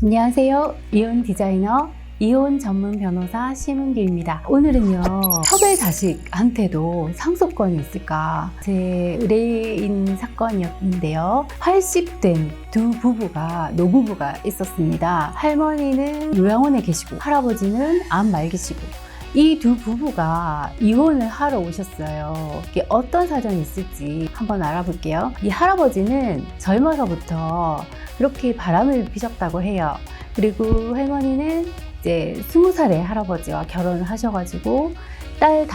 안녕하세요. 이혼 디자이너, 이혼 전문 변호사 심은규입니다. 오늘은요, 협의 자식한테도 상속권이 있을까? 제 의뢰인 사건이었는데요. 80된 두 부부가, 노부부가 있었습니다. 할머니는 요양원에 계시고, 할아버지는 암 말기시고, 이 두 부부가 이혼을 하러 오셨어요. 이게 어떤 사정이 있을지 한번 알아볼게요. 이 할아버지는 젊어서부터 그렇게 바람을 피셨다고 해요. 그리고 할머니는 이제 20살에 할아버지와 결혼을 하셔가지고 딸 5,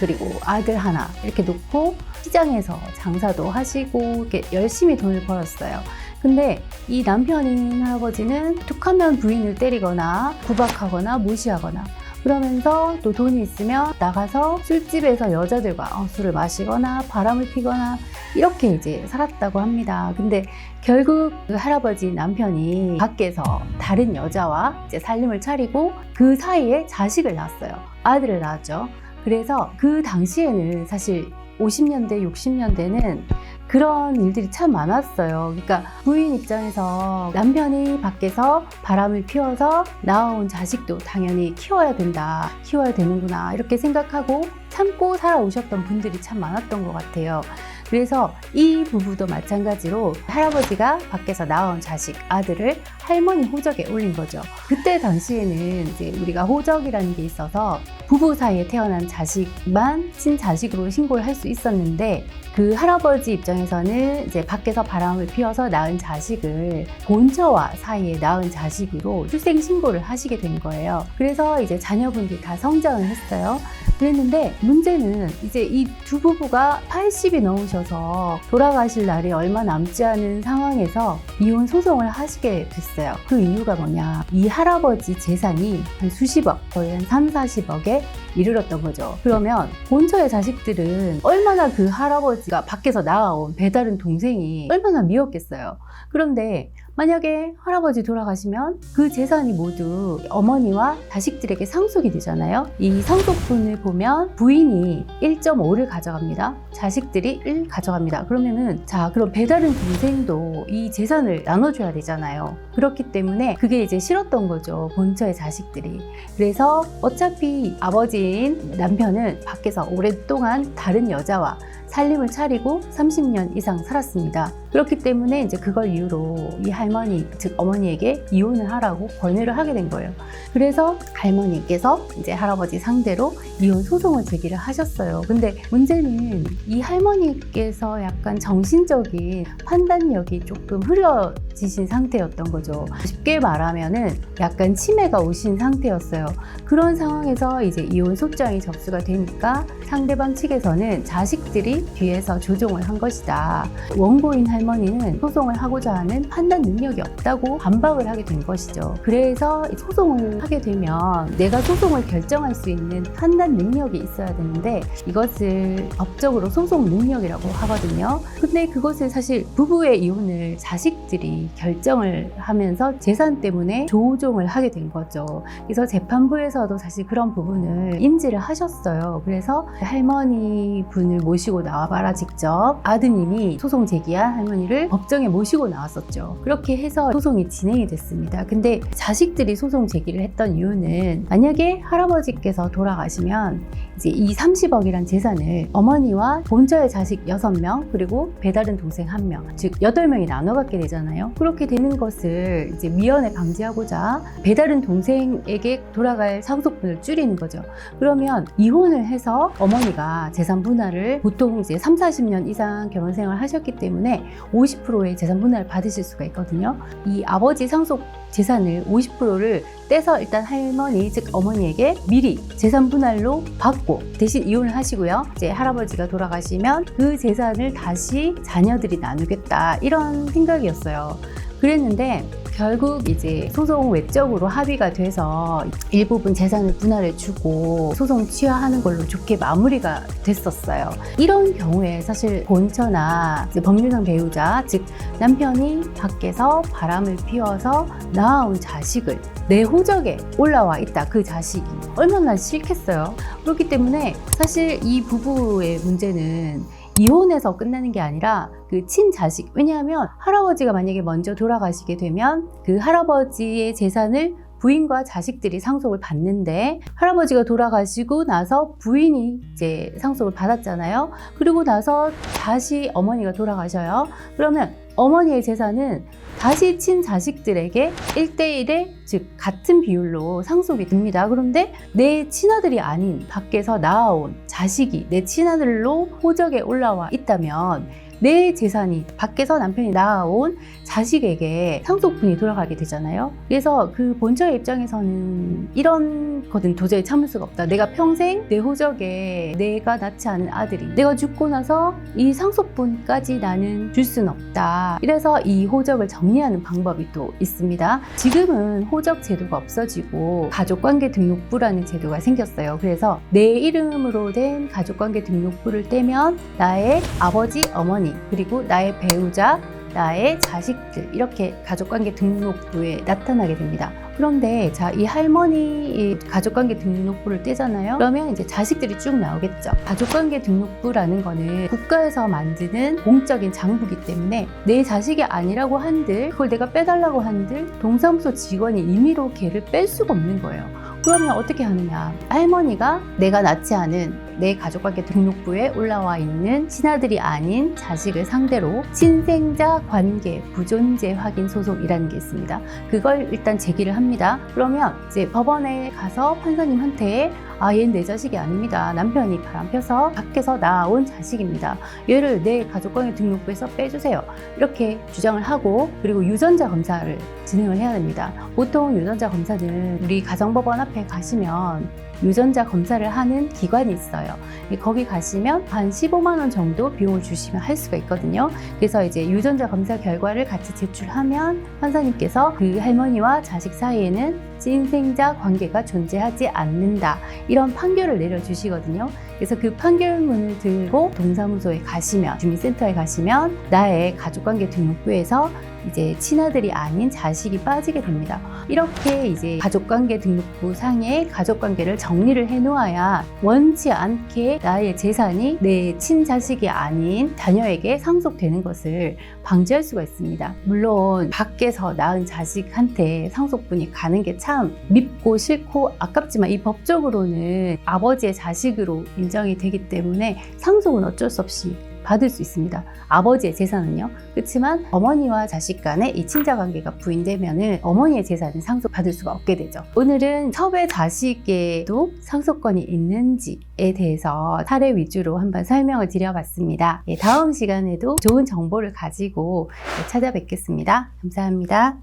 그리고 아들 1 이렇게 놓고 시장에서 장사도 하시고 이렇게 열심히 돈을 벌었어요. 근데 이 남편인 할아버지는 툭하면 부인을 때리거나 구박하거나 무시하거나 그러면서 또 돈이 있으면 나가서 술집에서 여자들과 술을 마시거나 바람을 피거나 이렇게 이제 살았다고 합니다. 근데 결국 그 할아버지 남편이 밖에서 다른 여자와 이제 살림을 차리고 그 사이에 자식을 낳았어요. 아들을 낳았죠. 그래서 그 당시에는 사실 50년대, 60년대는 그런 일들이 참 많았어요. 그러니까 부인 입장에서 남편이 밖에서 바람을 피워서 낳아온 자식도 당연히 키워야 된다, 키워야 되는구나 이렇게 생각하고 참고 살아오셨던 분들이 참 많았던 것 같아요. 그래서 이 부부도 마찬가지로 할아버지가 밖에서 낳아온 자식, 아들을 할머니 호적에 올린 거죠. 그때 당시에는 이제 우리가 호적이라는 게 있어서 부부 사이에 태어난 자식만 친자식으로 신고를 할 수 있었는데 그 할아버지 입장에서는 이제 밖에서 바람을 피워서 낳은 자식을 본처와 사이에 낳은 자식으로 출생 신고를 하시게 된 거예요. 그래서 이제 자녀분들이 다 성장을 했어요. 그랬는데 문제는 이제 이 두 부부가 80이 넘으셔서 돌아가실 날이 얼마 남지 않은 상황에서 이혼 소송을 하시게 됐어요. 그 이유가 뭐냐? 이 할아버지 재산이 한 수십억, 거의 한 3, 40억에 이르렀던 거죠. 그러면 본처의 자식들은 얼마나 그 할아버지가 밖에서 나와온 배다른 동생이 얼마나 미웠겠어요. 그런데 만약에 할아버지 돌아가시면 그 재산이 모두 어머니와 자식들에게 상속이 되잖아요. 이 상속분을 보면 부인이 1.5를 가져갑니다. 자식들이 1 가져갑니다. 그러면은 그럼 배다른 동생도 이 재산을 나눠줘야 되잖아요. 그렇기 때문에 그게 이제 싫었던 거죠. 본처의 자식들이. 그래서 어차피 아버지인 남편은 밖에서 오랫동안 다른 여자와 살림을 차리고 30년 이상 살았습니다. 그렇기 때문에 이제 그걸 이유로 이 할머니, 즉 어머니에게 이혼을 하라고 권유를 하게 된 거예요. 그래서 할머니께서 이제 할아버지 상대로 이혼 소송을 제기를 하셨어요. 근데 문제는 이 할머니께서 약간 정신적인 판단력이 조금 흐려지신 상태였던 거죠. 쉽게 말하면은 약간 치매가 오신 상태였어요. 그런 상황에서 이제 이혼 소장이 접수가 되니까 상대방 측에서는 자식들이 뒤에서 조종을 한 것이다. 원고인 할머니는 소송을 하고자 하는 판단 능력이 없다고 반박을 하게 된 것이죠. 그래서 소송을 하게 되면 내가 소송을 결정할 수 있는 판단 능력이 있어야 되는데 이것을 법적으로 소송 능력이라고 하거든요. 근데 그것을 사실 부부의 이혼을 자식들이 결정을 하면서 재산 때문에 조종을 하게 된 거죠. 그래서 재판부에서도 사실 그런 부분을 인지를 하셨어요. 그래서 할머니 분을 모시고 나와봐라 직접 아드님이 소송 제기한 할머니를 법정에 모시고 나왔었죠. 그렇게 해서 소송이 진행이 됐습니다. 근데 자식들이 소송 제기를 했던 이유는 만약에 할아버지께서 돌아가시면 이제 이 30억이란 재산을 어머니와 본처의 자식 6명 그리고 배다른 동생 1명 즉 8명이 나눠 갖게 되잖아요. 그렇게 되는 것을 이제 미연에 방지하고자 배다른 동생에게 돌아갈 상속분을 줄이는 거죠. 그러면 이혼을 해서 어머니가 재산 분할을 보통 이제 3, 40년 이상 결혼 생활을 하셨기 때문에 50%의 재산 분할을 받으실 수가 있거든요. 이 아버지 상속 재산을 50%를 떼서 일단 할머니 즉 어머니에게 미리 재산 분할로 받고 대신 이혼을 하시고요. 이제 할아버지가 돌아가시면 그 재산을 다시 자녀들이 나누겠다 이런 생각이었어요. 그랬는데 결국 이제 소송 외적으로 합의가 돼서 일부분 재산을 분할해 주고 소송 취하하는 걸로 좋게 마무리가 됐었어요. 이런 경우에 사실 본처나 이제 법률상 배우자 즉 남편이 밖에서 바람을 피워서 낳아온 자식을 내 호적에 올라와 있다. 그 자식이 얼마나 싫겠어요. 그렇기 때문에 사실 이 부부의 문제는 이혼해서 끝나는 게 아니라 그 친자식, 왜냐하면 할아버지가 만약에 먼저 돌아가시게 되면 그 할아버지의 재산을 부인과 자식들이 상속을 받는데, 할아버지가 돌아가시고 나서 부인이 이제 상속을 받았잖아요. 그리고 나서 다시 어머니가 돌아가셔요. 그러면 어머니의 재산은 다시 친자식들에게 1대1의 즉 같은 비율로 상속이 됩니다. 그런데 내 친아들이 아닌 밖에서 낳아온 자식이 내 친아들로 호적에 올라와 있다면 내 재산이 밖에서 남편이 낳아온 자식에게 상속분이 돌아가게 되잖아요. 그래서 그 본처의 입장에서는 이런 거는 도저히 참을 수가 없다. 내가 평생 내 호적에 내가 낳지 않은 아들이 내가 죽고 나서 이 상속분까지 나는 줄 수는 없다. 이래서 이 호적을 정리하는 방법이 또 있습니다. 지금은 호적 제도가 없어지고 가족관계 등록부라는 제도가 생겼어요. 그래서 내 이름으로 된 가족관계 등록부를 떼면 나의 아버지, 어머니, 그리고 나의 배우자, 나의 자식들, 이렇게 가족관계 등록부에 나타나게 됩니다. 그런데 자, 이 할머니 가족관계 등록부를 떼잖아요. 그러면 이제 자식들이 쭉 나오겠죠. 가족관계 등록부라는 거는 국가에서 만드는 공적인 장부기 때문에 내 자식이 아니라고 한들, 그걸 내가 빼달라고 한들 동사무소 직원이 임의로 걔를 뺄 수가 없는 거예요. 그러면 어떻게 하느냐? 할머니가 내가 낳지 않은 내 가족관계 등록부에 올라와 있는 친아들이 아닌 자식을 상대로 친생자 관계 부존재 확인 소송이라는 게 있습니다. 그걸 일단 제기를 합니다. 그러면 이제 법원에 가서 판사님한테 얘는 내 자식이 아닙니다. 남편이 바람 펴서 밖에서 낳아온 자식입니다. 얘를 내 가족관계 등록부에서 빼주세요. 이렇게 주장을 하고, 그리고 유전자 검사를 진행을 해야 됩니다. 보통 유전자 검사는 우리 가정법원 앞에 가시면 유전자 검사를 하는 기관이 있어요. 거기 가시면 한 15만 원 정도 비용을 주시면 할 수가 있거든요. 그래서 이제 유전자 검사 결과를 같이 제출하면 판사님께서 그 할머니와 자식 사이에는 친생자 관계가 존재하지 않는다, 이런 판결을 내려주시거든요. 그래서 그 판결문을 들고 동사무소에 가시면, 주민센터에 가시면 나의 가족관계 등록부에서 이제 친아들이 아닌 자식이 빠지게 됩니다. 이렇게 이제 가족관계 등록부 상에 가족관계를 정리를 해놓아야 원치 않게 나의 재산이 내 친자식이 아닌 자녀에게 상속되는 것을 방지할 수가 있습니다. 물론 밖에서 낳은 자식한테 상속분이 가는 게 참 밉고 싫고 아깝지만, 이 법적으로는 아버지의 자식으로 인정이 되기 때문에 상속은 어쩔 수 없이 받을 수 있습니다. 아버지의 재산은요. 그렇지만 어머니와 자식 간에 이 친자 관계가 부인되면은 어머니의 재산은 상속받을 수가 없게 되죠. 오늘은 첩의 자식에도 상속권이 있는지에 대해서 사례 위주로 한번 설명을 드려봤습니다. 다음 시간에도 좋은 정보를 가지고 찾아뵙겠습니다. 감사합니다.